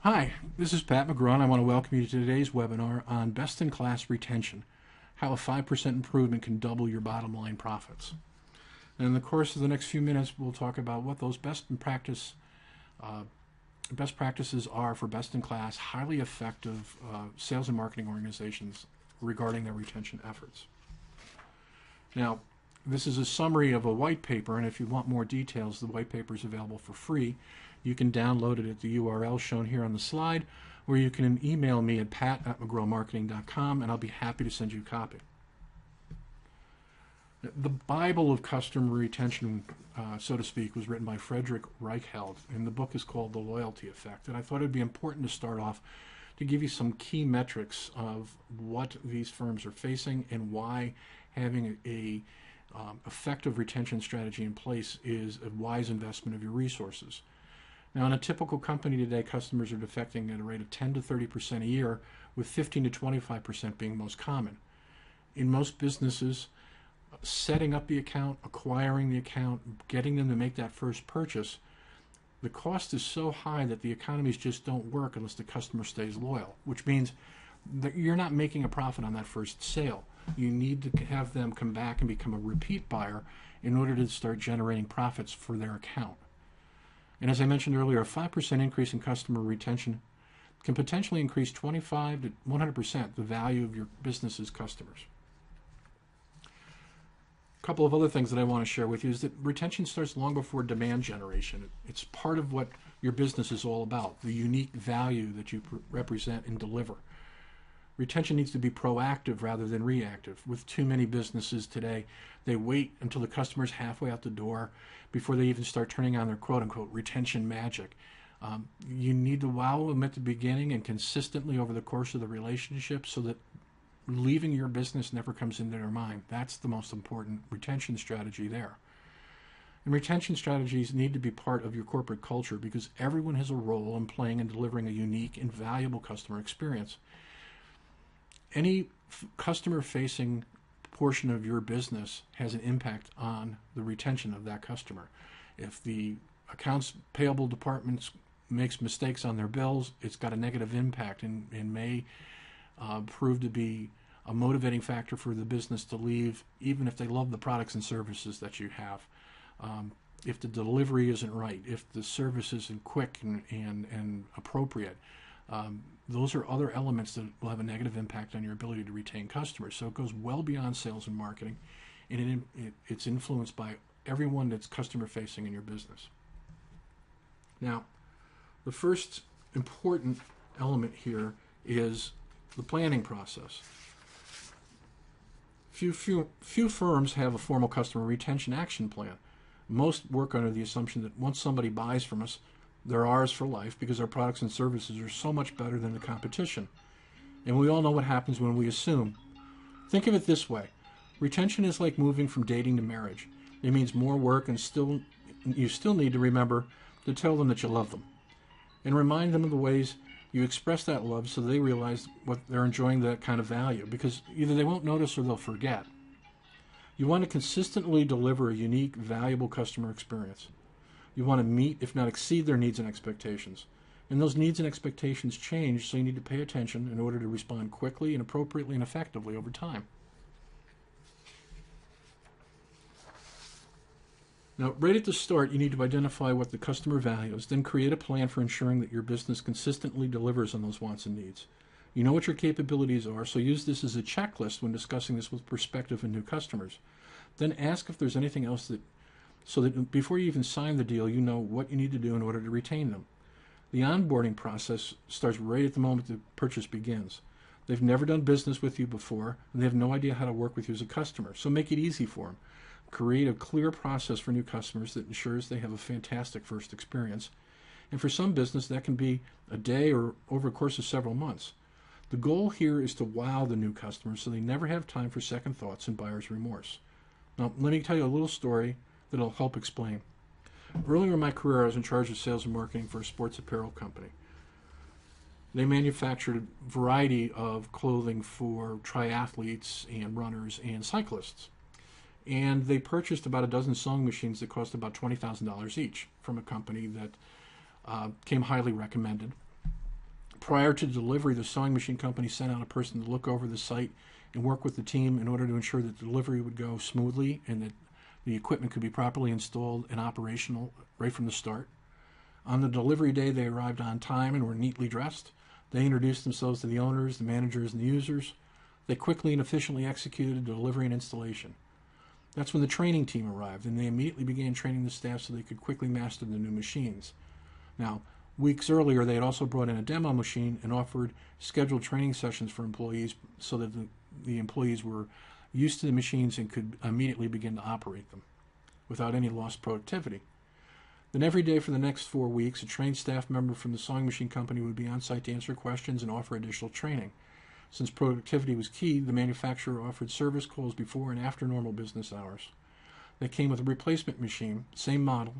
Hi, this is Pat McGraw, and I want to welcome you to today's webinar on best-in-class retention, how a 5% improvement can double your bottom line profits. And in the course of the next few minutes, we'll talk about what those best practices are for best-in-class, highly effective sales and marketing organizations regarding their retention efforts. Now, this is a summary of a white paper, and if you want more details, the white paper is available for free. You can download it at the URL shown here on the slide, or you can email me at pat@mcgrawmarketing.com, and I'll be happy to send you a copy. The Bible of customer retention, so to speak, was written by Frederick Reichheld, and the book is called The Loyalty Effect. And I thought it would be important to start off to give you some key metrics of what these firms are facing and why having a effective retention strategy in place is a wise investment of your resources. Now, in a typical company today, customers are defecting at a rate of 10 to 30% a year, with 15 to 25% being most common. In most businesses, setting up the account, acquiring the account, getting them to make that first purchase, the cost is so high that the economies just don't work unless the customer stays loyal, which means that you're not making a profit on that first sale. You need to have them come back and become a repeat buyer in order to start generating profits for their account. And as I mentioned earlier, a 5% increase in customer retention can potentially increase 25 to 100% the value of your business's customers. A couple of other things that I want to share with you is that retention starts long before demand generation. It's part of what your business is all about, the unique value that you represent and deliver. Retention needs to be proactive rather than reactive. With too many businesses today, they wait until the customer's halfway out the door before they even start turning on their quote-unquote retention magic. You need to wow them at the beginning and consistently over the course of the relationship so that leaving your business never comes into their mind. That's the most important retention strategy there. And retention strategies need to be part of your corporate culture because everyone has a role in playing and delivering a unique and valuable customer experience. Any customer-facing portion of your business has an impact on the retention of that customer. If the accounts payable department makes mistakes on their bills, it's got a negative impact and may prove to be a motivating factor for the business to leave, even if they love the products and services that you have. If the delivery isn't right, if the service isn't quick and appropriate, those are other elements that will have a negative impact on your ability to retain customers. So it goes well beyond sales and marketing, and it's influenced by everyone that's customer facing in your business. Now, the first important element here is the planning process. Few firms have a formal customer retention action plan. Most work under the assumption that once somebody buys from us, they're ours for life because our products and services are so much better than the competition. And we all know what happens when we assume. Think of it this way. Retention is like moving from dating to marriage. It means more work, and you still need to remember to tell them that you love them. And remind them of the ways you express that love so they realize what they're enjoying that kind of value, because either they won't notice or they'll forget. You want to consistently deliver a unique, valuable customer experience. You want to meet, if not exceed, their needs and expectations. And those needs and expectations change, so you need to pay attention in order to respond quickly and appropriately and effectively over time. Now, right at the start, you need to identify what the customer values, then create a plan for ensuring that your business consistently delivers on those wants and needs. You know what your capabilities are, so use this as a checklist when discussing this with prospective and new customers. Then ask if there's anything else so that before you even sign the deal, you know what you need to do in order to retain them. The onboarding process starts right at the moment the purchase begins. They've never done business with you before, and they have no idea how to work with you as a customer, so make it easy for them. Create a clear process for new customers that ensures they have a fantastic first experience. And for some business, that can be a day or over a course of several months. The goal here is to wow the new customers so they never have time for second thoughts and buyer's remorse. Now, let me tell you a little story that'll help explain. Earlier in my career, I was in charge of sales and marketing for a sports apparel company. They manufactured a variety of clothing for triathletes and runners and cyclists. And they purchased about a dozen sewing machines that cost about $20,000 each from a company that came highly recommended. Prior to delivery, the sewing machine company sent out a person to look over the site and work with the team in order to ensure that delivery would go smoothly and that the equipment could be properly installed and operational right from the start. On the delivery day, they arrived on time and were neatly dressed. They introduced themselves to the owners, the managers, and the users. They quickly and efficiently executed delivery and installation. That's when the training team arrived, and they immediately began training the staff so they could quickly master the new machines. Now, weeks earlier, they had also brought in a demo machine and offered scheduled training sessions for employees so that the employees were used to the machines and could immediately begin to operate them without any lost productivity. Then every day for the next 4 weeks, a trained staff member from the sewing machine company would be on site to answer questions and offer additional training. Since productivity was key, the manufacturer offered service calls before and after normal business hours. They came with a replacement machine, same model,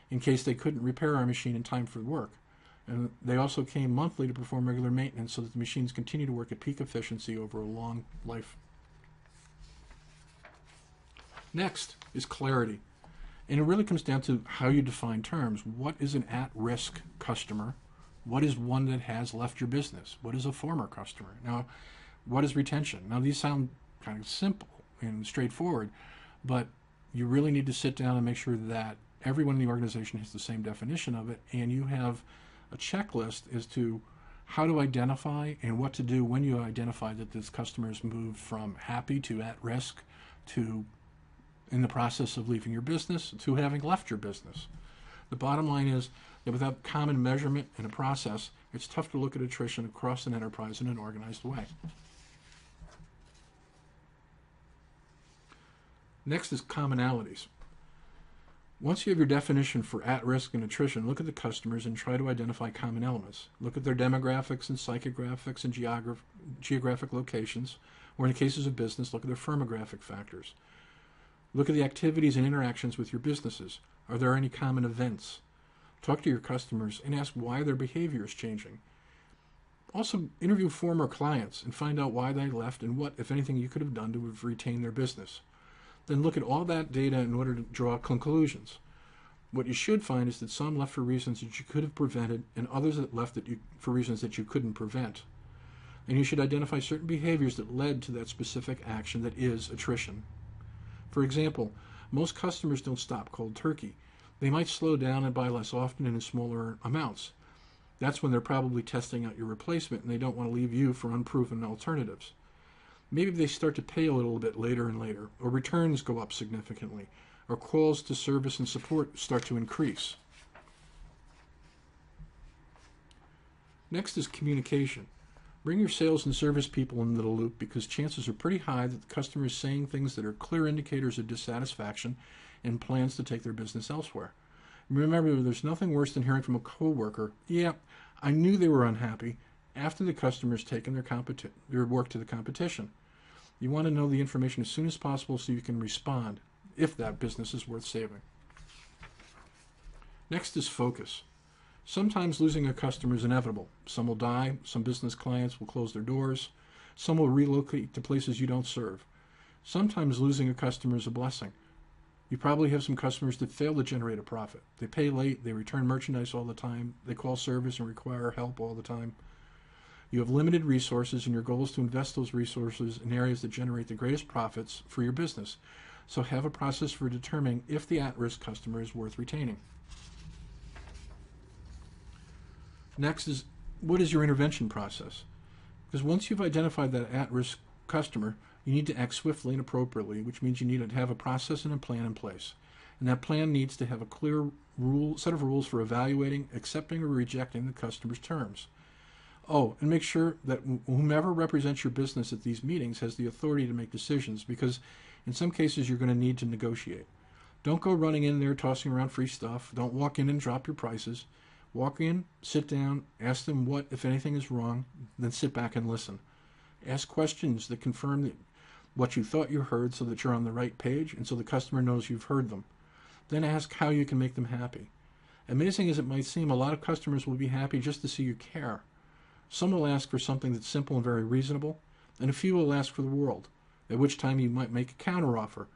in case they couldn't repair our machine in time for work. And they also came monthly to perform regular maintenance so that the machines continue to work at peak efficiency over a long life. Next is clarity. And it really comes down to how you define terms. What is an at-risk customer? What is one that has left your business? What is a former customer? Now, what is retention? Now, these sound kind of simple and straightforward, but you really need to sit down and make sure that everyone in the organization has the same definition of it, and you have a checklist as to how to identify and what to do when you identify that this customer has moved from happy to at risk to in the process of leaving your business to having left your business. The bottom line is that without common measurement and a process, it's tough to look at attrition across an enterprise in an organized way. Next is commonalities. Once you have your definition for at-risk and attrition, look at the customers and try to identify common elements. Look at their demographics and psychographics and geographic locations, or in the cases of business, look at their firmographic factors. Look at the activities and interactions with your businesses. Are there any common events? Talk to your customers and ask why their behavior is changing. Also, interview former clients and find out why they left and what, if anything, you could have done to retain their business. Then look at all that data in order to draw conclusions. What you should find is that some left for reasons that you could have prevented and others that left for reasons that you couldn't prevent. And you should identify certain behaviors that led to that specific action that is attrition. For example, most customers don't stop cold turkey. They might slow down and buy less often and in smaller amounts. That's when they're probably testing out your replacement and they don't want to leave you for unproven alternatives. Maybe they start to pay a little bit later and later, or returns go up significantly, or calls to service and support start to increase. Next is communication. Bring your sales and service people into the loop because chances are pretty high that the customer is saying things that are clear indicators of dissatisfaction and plans to take their business elsewhere. Remember, there's nothing worse than hearing from a coworker, "Yeah, I knew they were unhappy," after the customer's taken their work to the competition. You want to know the information as soon as possible so you can respond if that business is worth saving. Next is focus. Sometimes losing a customer is inevitable. Some will die, some business clients will close their doors, some will relocate to places you don't serve. Sometimes losing a customer is a blessing. You probably have some customers that fail to generate a profit. They pay late, they return merchandise all the time, they call service and require help all the time. You have limited resources and your goal is to invest those resources in areas that generate the greatest profits for your business. So have a process for determining if the at-risk customer is worth retaining. Next is, what is your intervention process? Because once you've identified that at-risk customer, you need to act swiftly and appropriately, which means you need to have a process and a plan in place. And that plan needs to have a clear set of rules for evaluating, accepting, or rejecting the customer's terms. Oh, and make sure that whomever represents your business at these meetings has the authority to make decisions, because in some cases you're going to need to negotiate. Don't go running in there tossing around free stuff. Don't walk in and drop your prices. Walk in, sit down, ask them what, if anything, is wrong, then sit back and listen. Ask questions that confirm what you thought you heard so that you're on the right page and so the customer knows you've heard them. Then ask how you can make them happy. Amazing as it might seem, a lot of customers will be happy just to see you care. Some will ask for something that's simple and very reasonable, and a few will ask for the world, at which time you might make a counteroffer.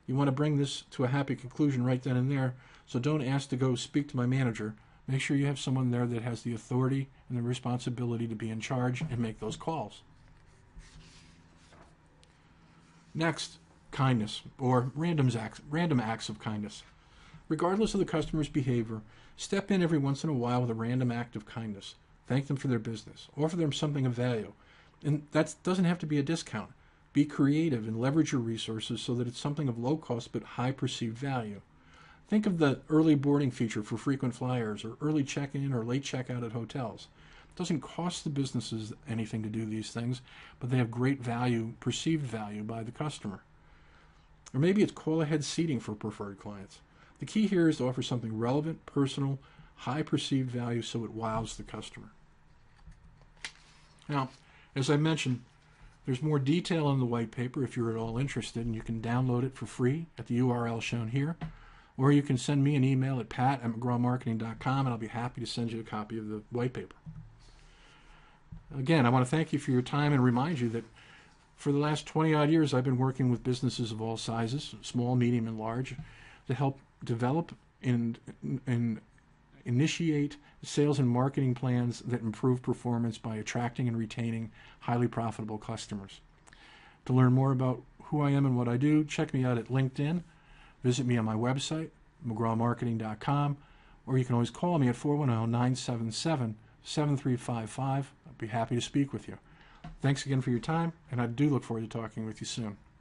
You want to bring this to a happy conclusion right then and there, so don't ask to go speak to my manager. Make sure you have someone there that has the authority and the responsibility to be in charge and make those calls. Next, kindness, or random acts of kindness. Regardless of the customer's behavior, step in every once in a while with a random act of kindness. Thank them for their business. Offer them something of value. And that doesn't have to be a discount. Be creative and leverage your resources so that it's something of low cost but high perceived value. Think of the early boarding feature for frequent flyers, or early check-in or late check-out at hotels. It doesn't cost the businesses anything to do these things, but they have great value, perceived value by the customer. Or maybe it's call-ahead seating for preferred clients. The key here is to offer something relevant, personal, high perceived value so it wows the customer. Now, as I mentioned, there's more detail in the white paper if you're at all interested, and you can download it for free at the URL shown here. Or you can send me an email at pat@mcgrawmarketing.com, and I'll be happy to send you a copy of the white paper. Again, I want to thank you for your time and remind you that for the last 20-odd years, I've been working with businesses of all sizes, small, medium, and large, to help develop and initiate sales and marketing plans that improve performance by attracting and retaining highly profitable customers. To learn more about who I am and what I do, check me out at LinkedIn. Visit me on my website, mcgrawmarketing.com, or you can always call me at 410-977-7355. I'd be happy to speak with you. Thanks again for your time, and I do look forward to talking with you soon.